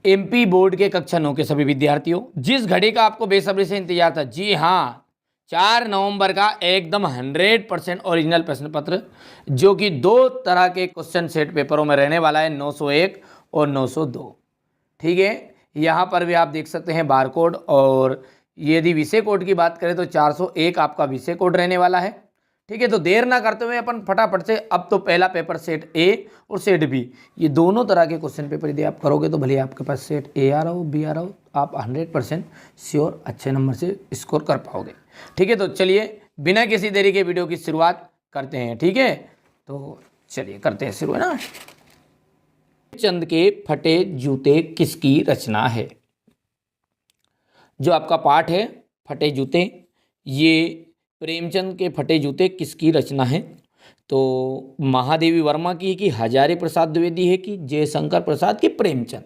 MP board के कक्षा 9 के सभी विद्यार्थियों, जिस घड़ी का आपको बेसब्री से इंतजार था, जी हाँ, 4 नवंबर का एकदम 100% ओरिजिनल प्रश्न पत्र, जो कि 2 तरह के क्वेश्चन सेट पेपरों में रहने वाला है, 901 और 902। ठीक है, यहाँ पर भी आप देख सकते हैं बारकोड, और यदि विषय कोड की बात करें तो 401 आपका विषय कोड रहने वाला है। ठीक है, तो देर ना करते हुए अपन फटाफट से अब तो पहला पेपर सेट ए और सेट बी, ये दोनों तरह के क्वेश्चन पेपर यदि आप करोगे तो भले आपके पास सेट ए आ रहा हो, बी आ रहा हो, आप 100% श्योर अच्छे नंबर से स्कोर कर पाओगे। ठीक है, तो चलिए बिना किसी देरी के वीडियो की शुरुआत करते हैं। ठीक है, तो चलिए करते हैं शुरू, है ना। चंद के फटे जूते किसकी रचना है? जो आपका पाठ है फटे जूते, ये प्रेमचंद के फटे जूते किसकी रचना है? तो महादेवी वर्मा की है कि हजारी प्रसाद द्विवेदी है कि जयशंकर प्रसाद की प्रेमचंद?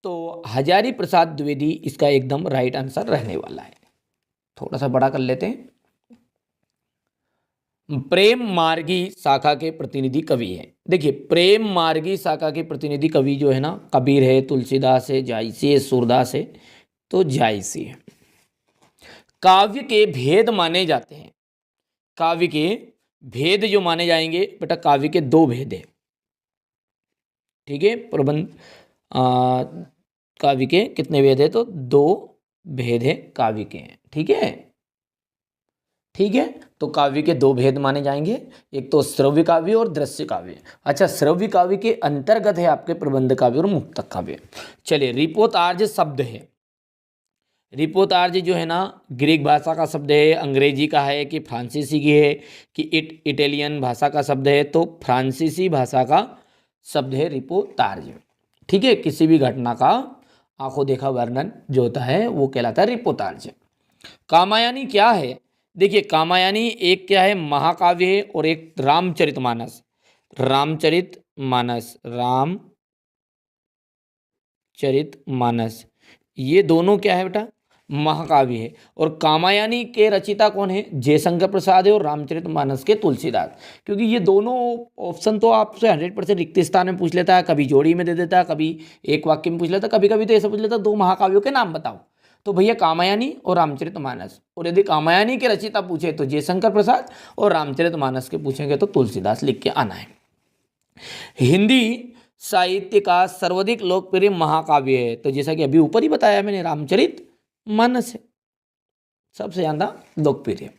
तो हजारी प्रसाद द्विवेदी इसका एकदम राइट आंसर रहने वाला है। थोड़ा सा बड़ा कर लेते हैं। प्रेम मार्गी शाखा के प्रतिनिधि कवि हैं। देखिए, प्रेम मार्गी शाखा के प्रतिनिधि कवि जो है ना, कबीर है, तुलसीदास है, जायसी है, सूरदास है, तो जायसी है। काव्य के भेद माने जाते हैं, काव्य के भेद जो माने जाएंगे बेटा, काव्य के 2 भेद है। ठीक है, प्रबंध काव्य के कितने भेद है? तो 2 भेद है काव्य के। ठीक है, ठीक है, तो काव्य के 2 भेद माने जाएंगे, एक तो श्रव्य काव्य और दृश्य काव्य। अच्छा, श्रव्य काव्य के अंतर्गत है आपके प्रबंध काव्य और मुक्तक काव्य। चलिए, रिपोतार्ज शब्द है, रिपोतार्ज जो है ना, ग्रीक भाषा का शब्द है, अंग्रेजी का है कि फ्रांसीसी की है कि इटालियन भाषा का शब्द है? तो फ्रांसीसी भाषा का शब्द है रिपोतार्ज। ठीक है, किसी भी घटना का आंखों देखा वर्णन जो होता है वो कहलाता है रिपोतार्ज। कामायनी क्या है? देखिए, कामायनी एक क्या है? महाकाव्य है, और एक रामचरितमानस, रामचरितमानस, रामचरितमानस, ये दोनों क्या है बेटा? महाकाव्य है। और कामायनी के रचिता कौन है? जयशंकर प्रसाद है, और रामचरितमानस के तुलसीदास। क्योंकि ये दोनों ऑप्शन तो आपसे 100% रिक्त स्थान में पूछ लेता है, कभी जोड़ी में दे देता है, कभी एक वाक्य में पूछ लेता है, कभी कभी तो ऐसा पूछ लेता है 2 महाकाव्यों के नाम बताओ। तो भैया कामायनी और रामचरितमानस, और यदि कामायनी के रचिता पूछे तो जयशंकर प्रसाद, और रामचरितमानस के पूछेंगे तो तुलसीदास लिख के आना है। हिंदी साहित्य का सर्वाधिक लोकप्रिय महाकाव्य है, तो जैसा कि अभी ऊपर ही बताया मैंने, रामचरितमानस है सबसे ज्यादा लोकप्रिय।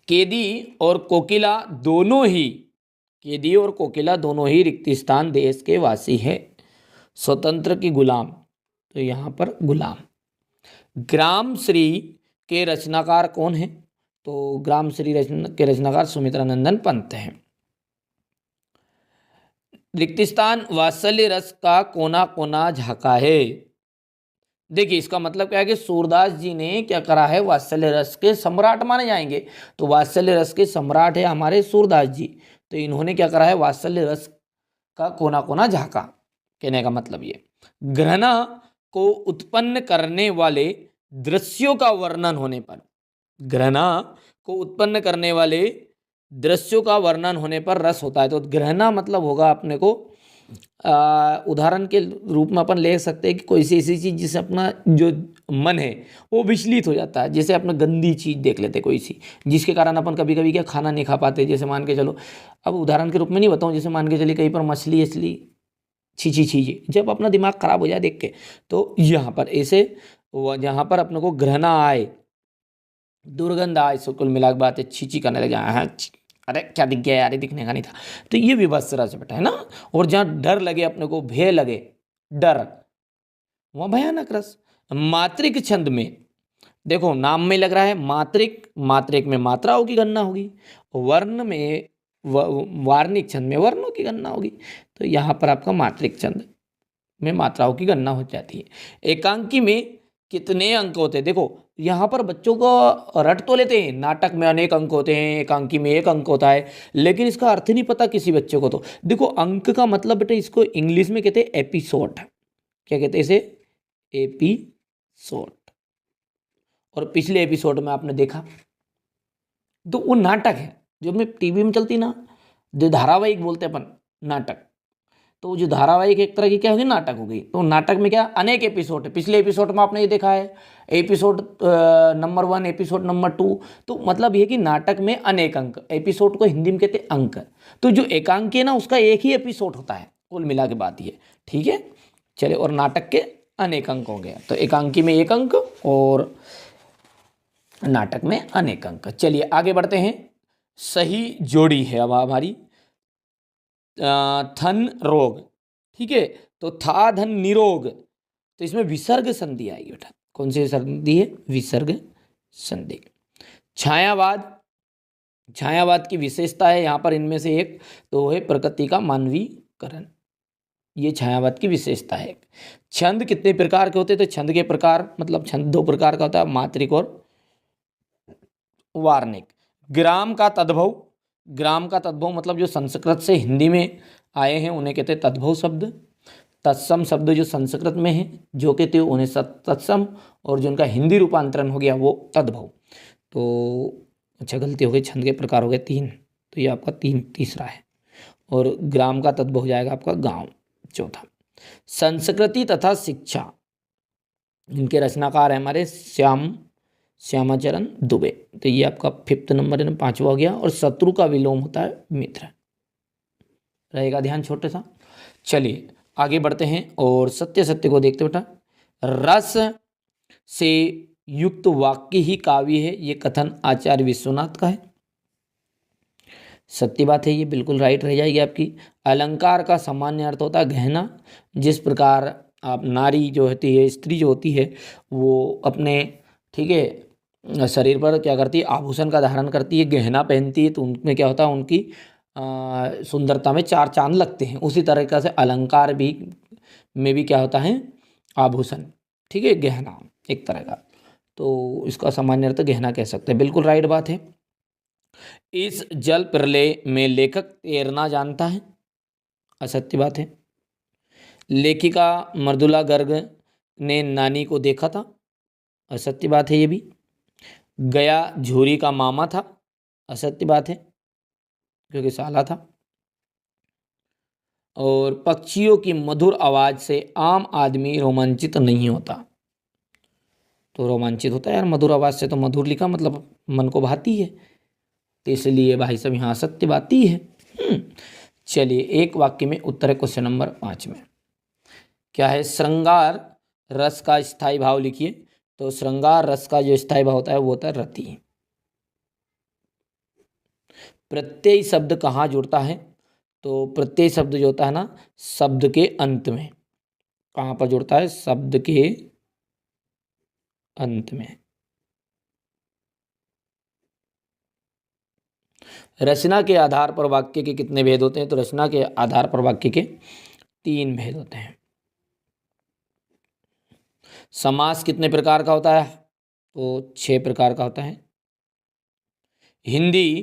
केदी और कोकिला दोनों ही, केदी और कोकिला दोनों ही रिक्त स्थान देश के वासी है। स्वतंत्र की गुलाम, तो यहां पर गुलाम। ग्राम श्री के रचनाकार कौन है? तो ग्राम श्री के रचनाकार सुमित्रानंदन पंत हैं। रिक्त स्थान वात्सल्य रस का कोना कोना झाका है। देखिए, इसका मतलब क्या है कि सूरदास जी ने क्या करा है? वात्सल्य रस के सम्राट माने जाएंगे, तो वात्सल्य रस के सम्राट है हमारे सूरदास जी, तो इन्होंने क्या करा है? वात्सल्य रस का कोना कोना झाका। कहने का मतलब ये, घृणा को उत्पन्न करने वाले दृश्यों का वर्णन होने पर, घृणा को उत्पन्न करने वाले दृश्यों का वर्णन होने पर रस होता है। तो घृणा मतलब होगा अपने को, उदाहरण के रूप में अपन ले सकते हैं कि कोई सी ऐसी चीज़ जिससे अपना जो मन है वो विचलित हो जाता है। जैसे अपना गंदी चीज़ देख लेते कोई सी, जिसके कारण अपन कभी कभी क्या खाना नहीं खा पाते। जैसे मान के चलो, अब उदाहरण के रूप में नहीं बताऊँ, जैसे मान के चलिए कहीं पर मछली असली छी छी, जब अपना दिमाग खराब हो जाए देख के, तो यहाँ पर ऐसे जहाँ पर अपने को घृणा आए, दुर्गंध आए, सो कुल मिला के बात है, छी करने लगे, हाँ अरे क्या दिख गया यार, ये दिखने का नहीं था, तो ये विभत्स रस बेटा है ना। और जहाँ डर लगे अपने को, भय लगे, डर, वह भयानक रस। मात्रिक छंद में, देखो नाम में लग रहा है मात्रिक, मात्रिक में मात्राओं की गणना होगी, वर्ण में वार्णिक छंद में वर्णों की गणना होगी, तो यहाँ पर आपका मात्रिक छंद में मात्राओं की गणना हो जाती है। एकांकी में कितने अंक होते हैं? देखो यहाँ पर बच्चों को रट तो लेते हैं, नाटक में अनेक अंक होते हैं, एकांकी में 1 अंक होता है, लेकिन इसका अर्थ नहीं पता किसी बच्चे को। तो देखो, अंक का मतलब बेटा इसको इंग्लिश में कहते हैं एपिसोड। क्या कहते हैं इसे? एपिसोड। और पिछले एपिसोड में आपने देखा, तो वो नाटक है जो अपने टीवी में चलती ना, जो धारावाहिक बोलते अपन नाटक, तो जो धारावाहिक एक तरह की क्या होगी, नाटक हो गई। तो नाटक में क्या अनेक एपिसोड है, पिछले एपिसोड में आपने ये देखा है, एपिसोड नंबर 1, एपिसोड नंबर 2। तो मतलब ये कि नाटक में अनेक अंक, एपिसोड को हिंदी में कहते हैं अंक। तो जो एकांकी है ना, उसका एक ही एपिसोड होता है, कुल मिला के बात ये, ठीक है। चलिए, और नाटक के अनेक अंक हो गया, तो एकांकी में 1 अंक और नाटक में अनेक अंक। चलिए आगे बढ़ते हैं। सही जोड़ी है अब हमारी, थन रोग, ठीक है। तो था धन निरोग, तो इसमें विसर्ग संधि आएगी बेटा। कौन सी संधि है, विसर्ग संधि। छायावाद, छायावाद की विशेषता है यहाँ पर इनमें से एक, तो है प्रकृति का मानवीकरण, ये छायावाद की विशेषता है। छंद कितने प्रकार के होते हैं, तो छंद के प्रकार मतलब छंद 2 प्रकार का होता है, मात्रिक और वार्णिक। ग्राम का तद्भव, ग्राम का तद्भव मतलब जो संस्कृत से हिंदी में आए हैं उन्हें कहते हैं तद्भव शब्द। तत्सम शब्द जो संस्कृत में है जो कहते हैं उन्हें तत्सम, और जो उनका हिंदी रूपांतरण हो गया वो तद्भव। तो अच्छा, गलती हो गई, छंद के प्रकार हो गए 3, तो ये आपका तीसरा है, और ग्राम का तद्भव हो जाएगा आपका गांव, चौथा। संस्कृति तथा शिक्षा, इनके रचनाकार है हमारे श्यामाचरण दुबे, तो ये आपका 5th नंबर है, 5वां हो गया। और शत्रु का विलोम होता है मित्र, रहेगा ध्यान छोटे सा। चलिए आगे बढ़ते हैं और सत्य सत्य को देखते बेटा। रस से युक्त वाक्य ही काव्य है, ये कथन आचार्य विश्वनाथ का है। सत्य बात है, ये बिल्कुल राइट रह जाएगी आपकी। अलंकार का सामान्य अर्थ होता है गहना, जिस प्रकार आप नारी जो होती है, स्त्री जो होती है, वो अपने, ठीक है, शरीर पर क्या करती है, आभूषण का धारण करती है, गहना पहनती है, तो उनमें क्या होता है, उनकी सुंदरता में 4 चांद लगते हैं। उसी तरीक़े से अलंकार भी में भी क्या होता है, आभूषण, ठीक है, गहना एक तरह का, तो इसका सामान्य अर्थ गहना कह सकते हैं, बिल्कुल राइट बात है। इस जल प्रलय में लेखक तैरना जानता है, असत्य बात है। लेखिका मृदुला गर्ग ने नानी को देखा था, असत्य बात है ये भी। गया झूरी का मामा था, असत्य बात है क्योंकि साला था। और पक्षियों की मधुर आवाज़ से आम आदमी रोमांचित नहीं होता, तो रोमांचित होता है यार मधुर आवाज़ से, तो मधुर लिखा मतलब मन को भाती है, तो इसलिए भाई साहब यहाँ सत्य बात ही है। चलिए एक वाक्य में उत्तर है क्वेश्चन नंबर 5 में, क्या है, श्रृंगार रस का स्थायी भाव लिखिए। तो श्रृंगार रस का जो स्थायी भाव होता है वो होता है रति। प्रत्यय शब्द कहाँ जुड़ता है, तो प्रत्यय शब्द जो होता है ना, शब्द के अंत में। कहाँ पर जुड़ता है, शब्द के अंत में। रचना के आधार पर वाक्य के कितने भेद होते हैं, तो रचना के आधार पर वाक्य के 3 भेद होते हैं। समास कितने प्रकार का होता है, तो 6 प्रकार का होता है। हिंदी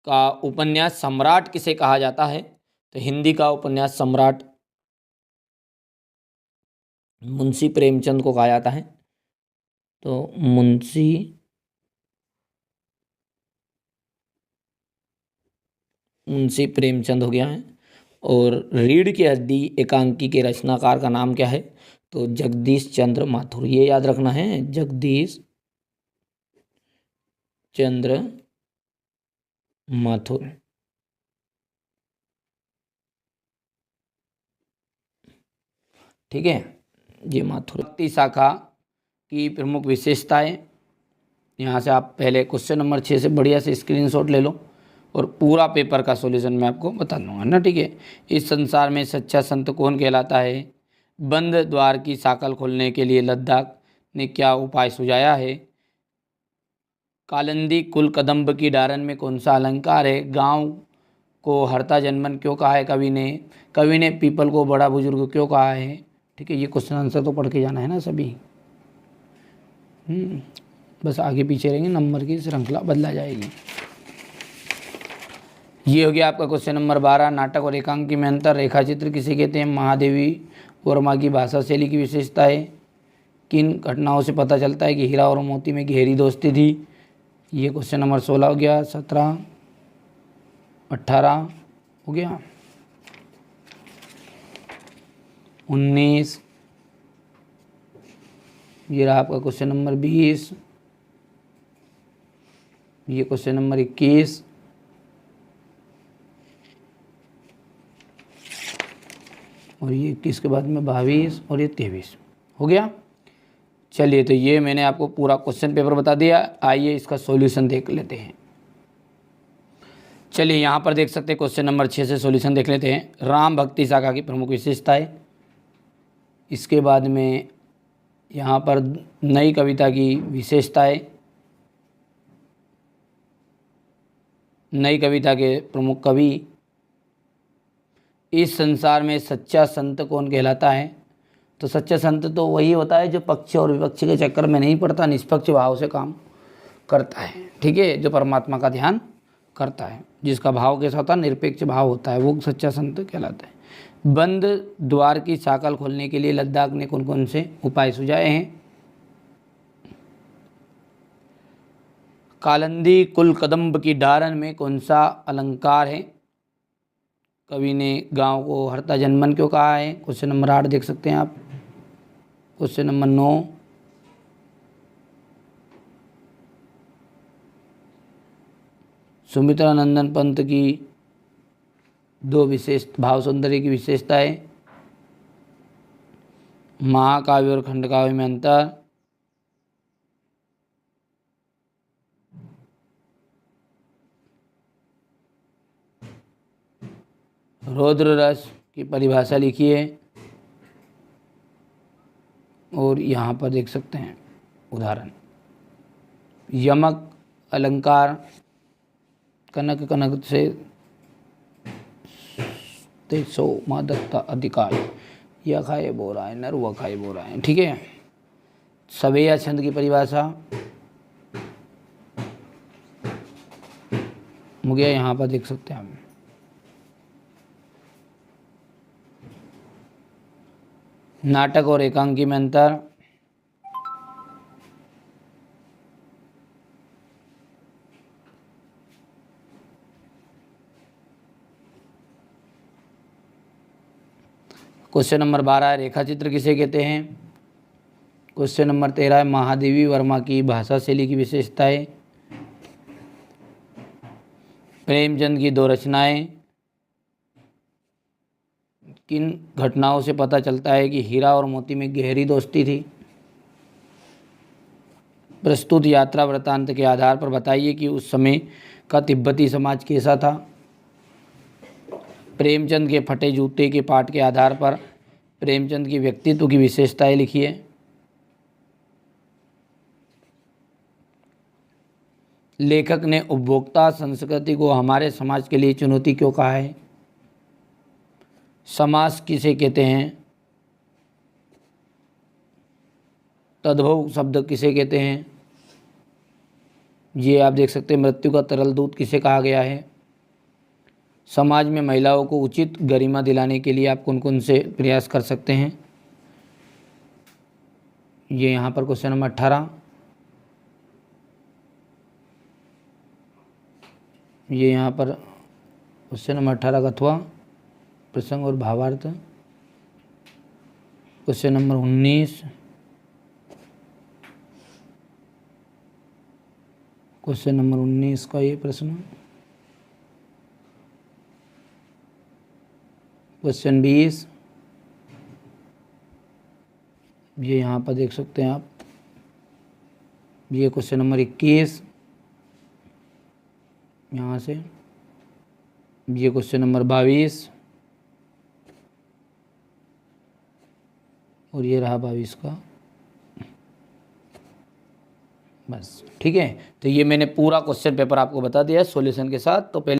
का उपन्यास सम्राट किसे कहा जाता है, तो हिंदी का उपन्यास सम्राट मुंशी प्रेमचंद को कहा जाता है। तो मुंशी प्रेमचंद हो गया है। और रीढ़ की हड्डी एकांकी के रचनाकार का नाम क्या है, तो जगदीश चंद्र माथुर, ये याद रखना है, जगदीश चंद्र माथुर। ठीक है, ये माथुर। भक्ति शाखा की प्रमुख विशेषताएं, यहाँ से आप पहले क्वेश्चन नंबर 6 से बढ़िया से स्क्रीनशॉट ले लो और पूरा पेपर का सॉल्यूशन मैं आपको बता दूंगा ना, ठीक है। इस संसार में सच्चा संत कौन कहलाता है, बंद द्वार की साकल खोलने के लिए लद्दाख ने क्या उपाय सुझाया है, कालिंदी कुल कदम्ब की डारन में कौन सा अलंकार है, गांव को हरता जनमन क्यों कहा है कवि ने पीपल को बड़ा बुजुर्ग क्यों कहा है। ठीक है, ये क्वेश्चन आंसर तो पढ़ के जाना है ना सभी। बस आगे पीछे रहेंगे, नंबर की श्रृंखला बदला जाएगी। ये हो गया आपका क्वेश्चन नंबर 12। नाटक और एकांकी में अंतर, रेखा चित्र किसे कहते हैं, महादेवी वर्मा की भाषा शैली की विशेषता है, किन घटनाओं से पता चलता है कि हीरा और मोती में गहरी दोस्ती थी। ये क्वेश्चन नंबर 16 हो गया, 17, 18 हो गया। 19, ये रहा आपका क्वेश्चन नंबर 20, ये क्वेश्चन नंबर 21, और ये 21 के बाद में 22 और ये 23 हो गया। चलिए, तो ये मैंने आपको पूरा क्वेश्चन पेपर बता दिया। आइए इसका सॉल्यूशन देख लेते हैं। चलिए, यहाँ पर देख सकते हैं क्वेश्चन नंबर 6 से सॉल्यूशन देख लेते हैं। राम भक्ति शाखा की प्रमुख विशेषताएं। इसके बाद में यहाँ पर नई कविता की विशेषताएं, नई कविता के प्रमुख कवि, इस संसार में सच्चा संत कौन कहलाता है। तो सच्चा संत तो वही होता है जो पक्ष और विपक्ष के चक्कर में नहीं पड़ता, निष्पक्ष भाव से काम करता है, ठीक है, जो परमात्मा का ध्यान करता है, जिसका भाव कैसा होता है, निरपेक्ष भाव होता है, वो सच्चा संत कहलाता है। बंद द्वार की साकल खोलने के लिए लद्दाख ने कौन कौन से उपाय सुझाए हैं। कालंदी कुल कदम्ब की डारन में कौन सा अलंकार है। कवि ने गांव को हरता जनमन क्यों कहा है। क्वेश्चन नंबर 8 देख सकते हैं आप। क्वेश्चन नंबर 9, सुमित्रा नंदन पंत की 2 विशेष भाव सौंदर्य की विशेषताएं। महाकाव्य और खंडकाव्य में अंतर। रौद्र रस की परिभाषा लिखिए। और यहाँ पर देख सकते हैं उदाहरण। यमक अलंकार, कनक कनक से तेसो मादत्ता अधिकार, यह खाए बो रहा है नर, वह खाए बो रहा है, ठीक है। सवेया छंद की परिभाषा मुझे यहाँ पर देख सकते हैं हम। नाटक और एकांकी में अंतर। क्वेश्चन नंबर 12 है रेखा चित्र किसे कहते हैं। क्वेश्चन नंबर 13 है महादेवी वर्मा की भाषा शैली की विशेषताएं। प्रेमचंद की 2 रचनाएं। किन घटनाओं से पता चलता है कि हीरा और मोती में गहरी दोस्ती थी। प्रस्तुत यात्रा वृत्तांत के आधार पर बताइए कि उस समय का तिब्बती समाज कैसा था। प्रेमचंद के फटे जूते के पाठ के आधार पर प्रेमचंद की व्यक्तित्व की विशेषताएं लिखिए। लेखक ने उपभोक्ता संस्कृति को हमारे समाज के लिए चुनौती क्यों कहा है। समास किसे कहते हैं। तद्भव शब्द किसे कहते हैं। ये आप देख सकते हैं मृत्यु का तरल दूत किसे कहा गया है। समाज में महिलाओं को उचित गरिमा दिलाने के लिए आप कौन कौन से प्रयास कर सकते हैं। ये यहाँ पर क्वेश्चन नंबर 18। ये यहाँ पर क्वेश्चन नंबर 18 कथवा प्रसंग और भावार्थ। Question number 19। क्वेश्चन नंबर 19 का ये प्रश्न। क्वेश्चन 20 ये यहाँ पर देख सकते हैं आप। ये क्वेश्चन नंबर 21 यहाँ से। ये क्वेश्चन नंबर 22 और ये रहा 22 का। बस ठीक है। तो ये मैंने पूरा क्वेश्चन पेपर आपको बता दिया सॉल्यूशन के साथ। तो पहले